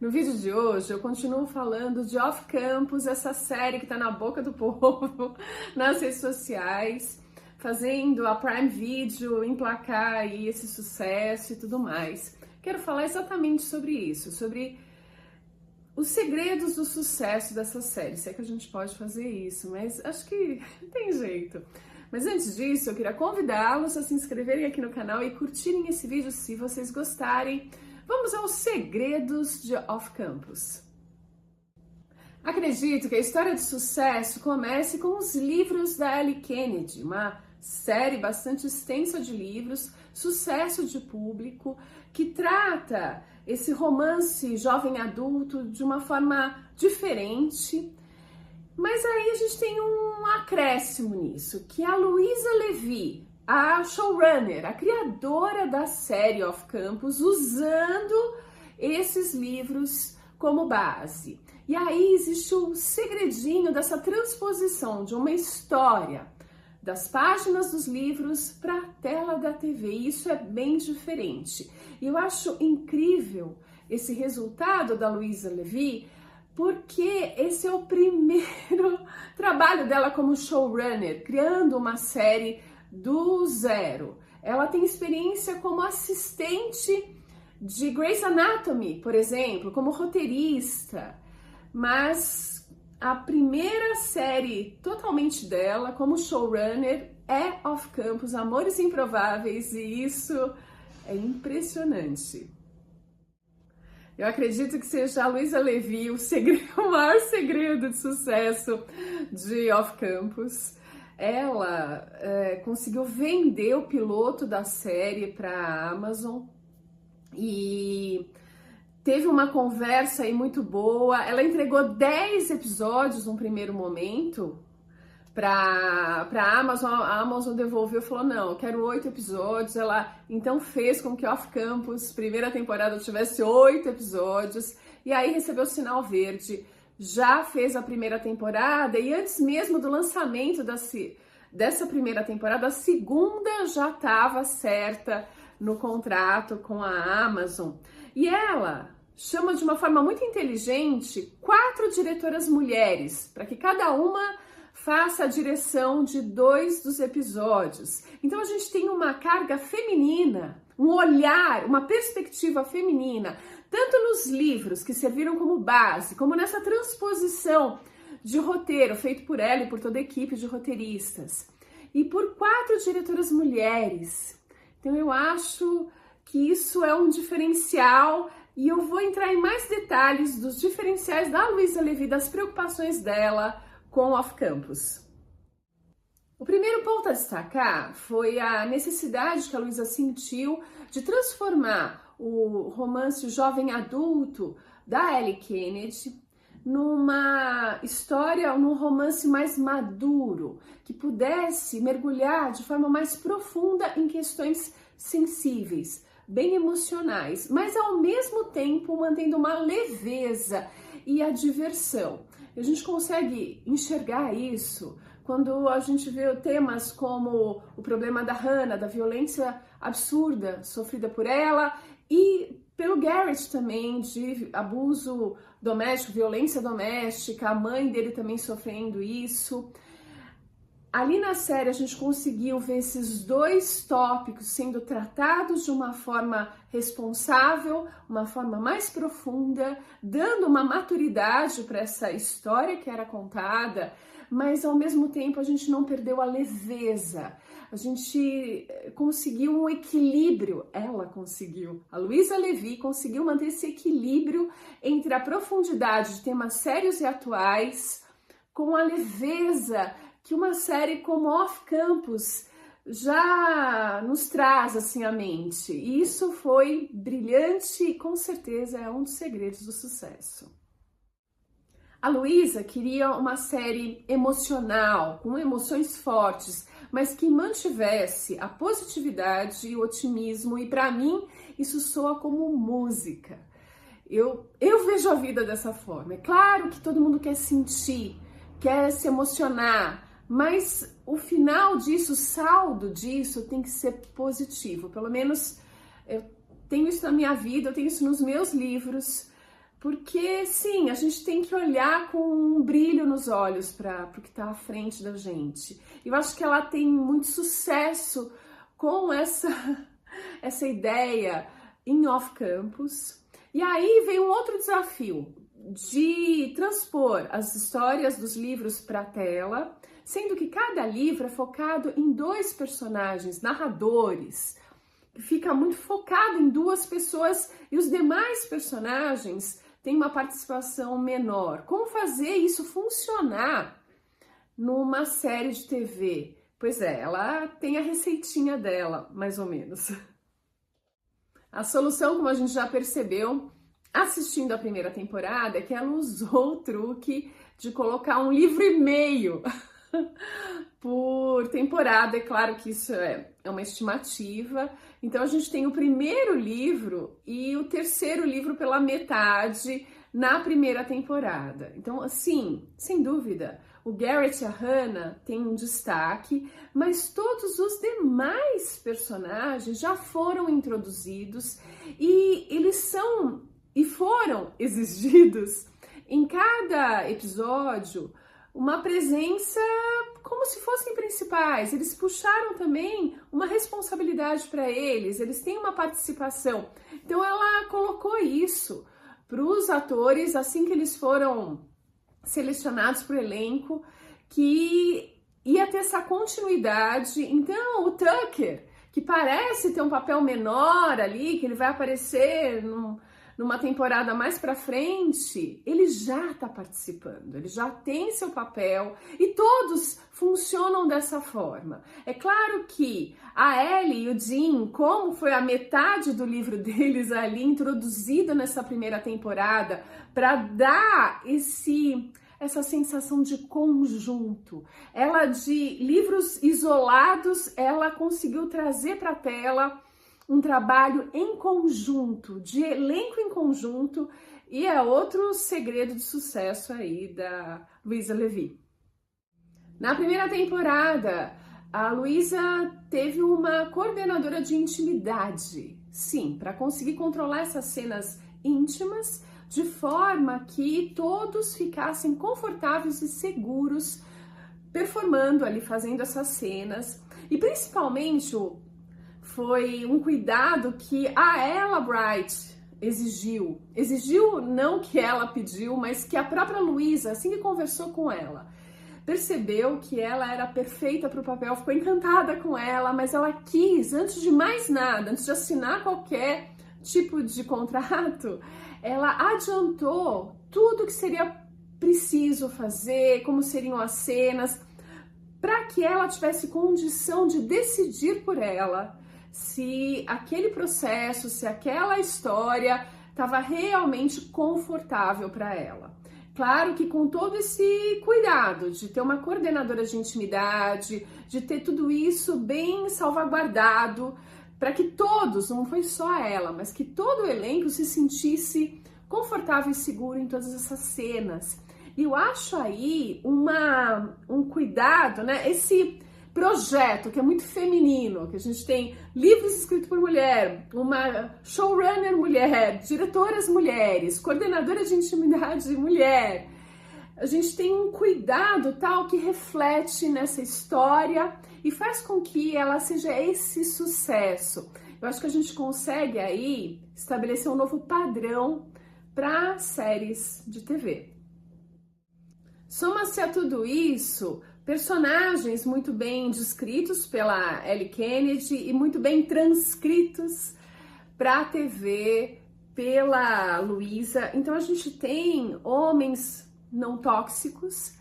No vídeo de hoje eu continuo falando de Off Campus, essa série que está na boca do povo, nas redes sociais, fazendo a Prime Video emplacar aí esse sucesso e tudo mais. Quero falar exatamente sobre isso, sobre os segredos do sucesso dessa série. Se é que a gente pode fazer isso, mas acho que não tem jeito. Mas antes disso, eu queria convidá-los a se inscreverem aqui no canal e curtirem esse vídeo se vocês gostarem. Vamos aos segredos de Off Campus. Acredito que a história de sucesso comece com os livros da Ellie Kennedy, uma série bastante extensa de livros, sucesso de público, que trata esse romance jovem adulto de uma forma diferente. Mas aí a gente tem um acréscimo nisso, que a Louisa Levy, a showrunner, a criadora da série Off Campus, usando esses livros como base. E aí existe o segredinho dessa transposição de uma história das páginas dos livros para a tela da TV. E isso é bem diferente. E eu acho incrível esse resultado da Louisa Levy, porque esse é o primeiro trabalho dela como showrunner, criando uma série do zero. Ela tem experiência como assistente de Grey's Anatomy, por exemplo, como roteirista, mas a primeira série totalmente dela como showrunner é Off Campus, Amores Improváveis, e isso é impressionante. Eu acredito que seja a Louisa Levy o maior segredo de sucesso de Off Campus. Ela conseguiu vender o piloto da série para a Amazon e teve uma conversa aí muito boa. Ela entregou 10 episódios num primeiro momento para a Amazon. A Amazon devolveu e falou: não, eu quero 8 episódios. Ela então fez com que Off Campus, primeira temporada, tivesse 8 episódios e aí recebeu o sinal verde. Já fez a primeira temporada e antes mesmo do lançamento dessa primeira temporada, a segunda já estava certa no contrato com a Amazon. E ela chama de uma forma muito inteligente 4 diretoras mulheres, para que cada uma faça a direção de 2 dos episódios. Então a gente tem uma carga feminina, um olhar, uma perspectiva feminina, tanto nos livros que serviram como base, como nessa transposição de roteiro feito por ela e por toda a equipe de roteiristas. E por 4 diretoras mulheres. Então eu acho que isso é um diferencial e eu vou entrar em mais detalhes dos diferenciais da Louisa Levy, das preocupações dela com Off Campus. O primeiro ponto a destacar foi a necessidade que a Louisa sentiu de transformar o romance jovem adulto da Ellie Kennedy numa história, num romance mais maduro, que pudesse mergulhar de forma mais profunda em questões sensíveis, bem emocionais, mas ao mesmo tempo mantendo uma leveza e a diversão. A gente consegue enxergar isso quando a gente vê temas como o problema da Hannah, da violência absurda sofrida por ela e pelo Garrett também, de abuso doméstico, violência doméstica, a mãe dele também sofrendo isso. Ali na série a gente conseguiu ver esses 2 tópicos sendo tratados de uma forma responsável, uma forma mais profunda, dando uma maturidade para essa história que era contada, mas ao mesmo tempo a gente não perdeu a leveza. A gente conseguiu um equilíbrio, ela conseguiu, a Louisa Levy conseguiu manter esse equilíbrio entre a profundidade de temas sérios e atuais com a leveza que uma série como Off Campus já nos traz assim à mente. E isso foi brilhante e com certeza é um dos segredos do sucesso. A Louisa queria uma série emocional, com emoções fortes, mas que mantivesse a positividade e o otimismo, e para mim isso soa como música. Eu vejo a vida dessa forma. É claro que todo mundo quer sentir, quer se emocionar, mas o final disso, o saldo disso tem que ser positivo. Pelo menos eu tenho isso na minha vida, eu tenho isso nos meus livros. porque sim, a gente tem que olhar com um brilho nos olhos para o que está à frente da gente. Eu acho que ela tem muito sucesso com essa ideia em off-campus. E aí vem um outro desafio de transpor as histórias dos livros para a tela, sendo que cada livro é focado em 2 personagens, narradores, que fica muito focado em 2 pessoas e os demais personagens têm uma participação menor. Como fazer isso funcionar numa série de TV? Pois é, ela tem a receitinha dela, mais ou menos. A solução, como a gente já percebeu, assistindo a primeira temporada, é que ela usou o truque de colocar 1,5 livro por temporada. É claro que isso é uma estimativa. Então a gente tem o primeiro livro e o terceiro livro pela metade na primeira temporada. Então, assim, sem dúvida, o Garrett e a Hannah têm um destaque, mas todos os demais personagens já foram introduzidos e eles foram exigidos em cada episódio uma presença como se fossem principais. Eles puxaram também uma responsabilidade para eles têm uma participação. Então ela colocou isso para os atores assim que eles foram selecionados para o elenco, que ia ter essa continuidade. Então o Tucker, que parece ter um papel menor ali, que ele vai aparecer numa temporada mais pra frente, ele já tá participando, ele já tem seu papel e todos funcionam dessa forma. É claro que a Ellie e o Dean, como foi a metade do livro deles ali introduzido nessa primeira temporada, para dar essa sensação de conjunto. Ela, de livros isolados, ela conseguiu trazer para a tela um trabalho em conjunto, de elenco em conjunto, e é outro segredo de sucesso aí da Louisa Levy. Na primeira temporada, a Louisa teve uma coordenadora de intimidade, sim, para conseguir controlar essas cenas íntimas, de forma que todos ficassem confortáveis e seguros performando ali, fazendo essas cenas. E principalmente foi um cuidado que a Ella Bright exigiu. Exigiu, não que ela pediu, mas que a própria Louisa, assim que conversou com ela, percebeu que ela era perfeita para o papel, ficou encantada com ela, mas ela quis, antes de mais nada, antes de assinar qualquer tipo de contrato, ela adiantou tudo que seria preciso fazer, como seriam as cenas, para que ela tivesse condição de decidir por ela se aquele processo, se aquela história estava realmente confortável para ela. Claro que com todo esse cuidado de ter uma coordenadora de intimidade, de ter tudo isso bem salvaguardado, para que todos, não foi só ela, mas que todo o elenco se sentisse confortável e seguro em todas essas cenas. E eu acho aí um cuidado, né? Esse projeto que é muito feminino, que a gente tem livros escritos por mulher, uma showrunner mulher, diretoras mulheres, coordenadora de intimidade mulher. A gente tem um cuidado tal que reflete nessa história e faz com que ela seja esse sucesso. Eu acho que a gente consegue aí estabelecer um novo padrão para séries de TV. Soma-se a tudo isso personagens muito bem descritos pela Ellie Kennedy e muito bem transcritos para a TV pela Louisa. Então a gente tem homens não tóxicos,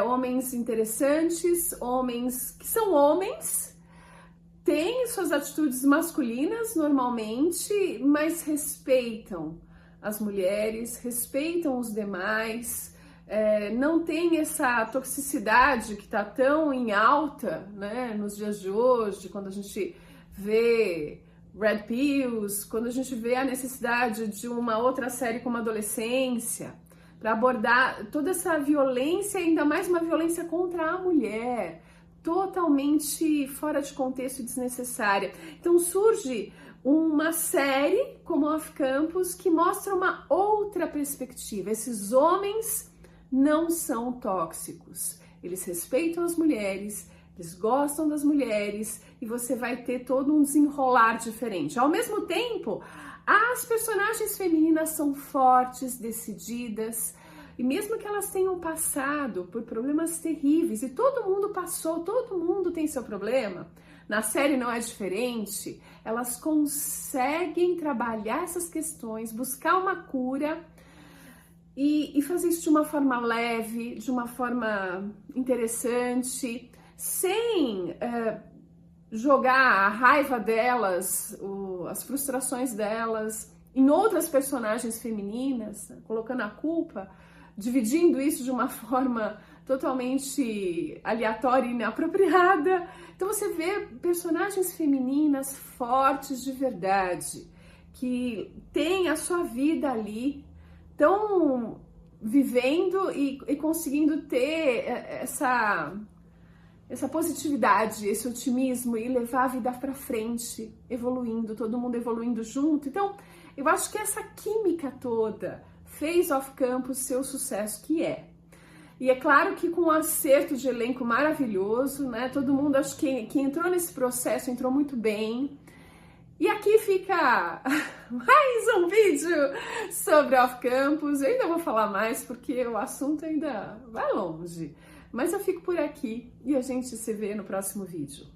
homens interessantes, homens que são homens, têm suas atitudes masculinas normalmente, mas respeitam as mulheres, respeitam os demais, não tem essa toxicidade que está tão em alta, né, nos dias de hoje, quando a gente vê Red Pills, quando a gente vê a necessidade de uma outra série como Adolescência, para abordar toda essa violência, ainda mais uma violência contra a mulher, totalmente fora de contexto e desnecessária. Então surge uma série como Off Campus que mostra uma outra perspectiva. Esses homens não são tóxicos, eles respeitam as mulheres, eles gostam das mulheres e você vai ter todo um desenrolar diferente. Ao mesmo tempo, as personagens femininas são fortes, decididas, e mesmo que elas tenham passado por problemas terríveis, e todo mundo passou, todo mundo tem seu problema, na série não é diferente, elas conseguem trabalhar essas questões, buscar uma cura e fazer isso de uma forma leve, de uma forma interessante, sem jogar a raiva delas, as frustrações delas em outras personagens femininas, colocando a culpa, dividindo isso de uma forma totalmente aleatória e inapropriada. Então você vê personagens femininas fortes de verdade, que têm a sua vida ali, estão vivendo e conseguindo ter essa positividade, esse otimismo e levar a vida para frente, evoluindo, todo mundo evoluindo junto. Então, eu acho que essa química toda fez Off Campus ser o sucesso que é. E é claro que com um acerto de elenco maravilhoso, né? Todo mundo, acho que entrou nesse processo, entrou muito bem. E aqui fica mais um vídeo sobre Off Campus. Eu ainda vou falar mais porque o assunto ainda vai longe. Mas eu fico por aqui e a gente se vê no próximo vídeo.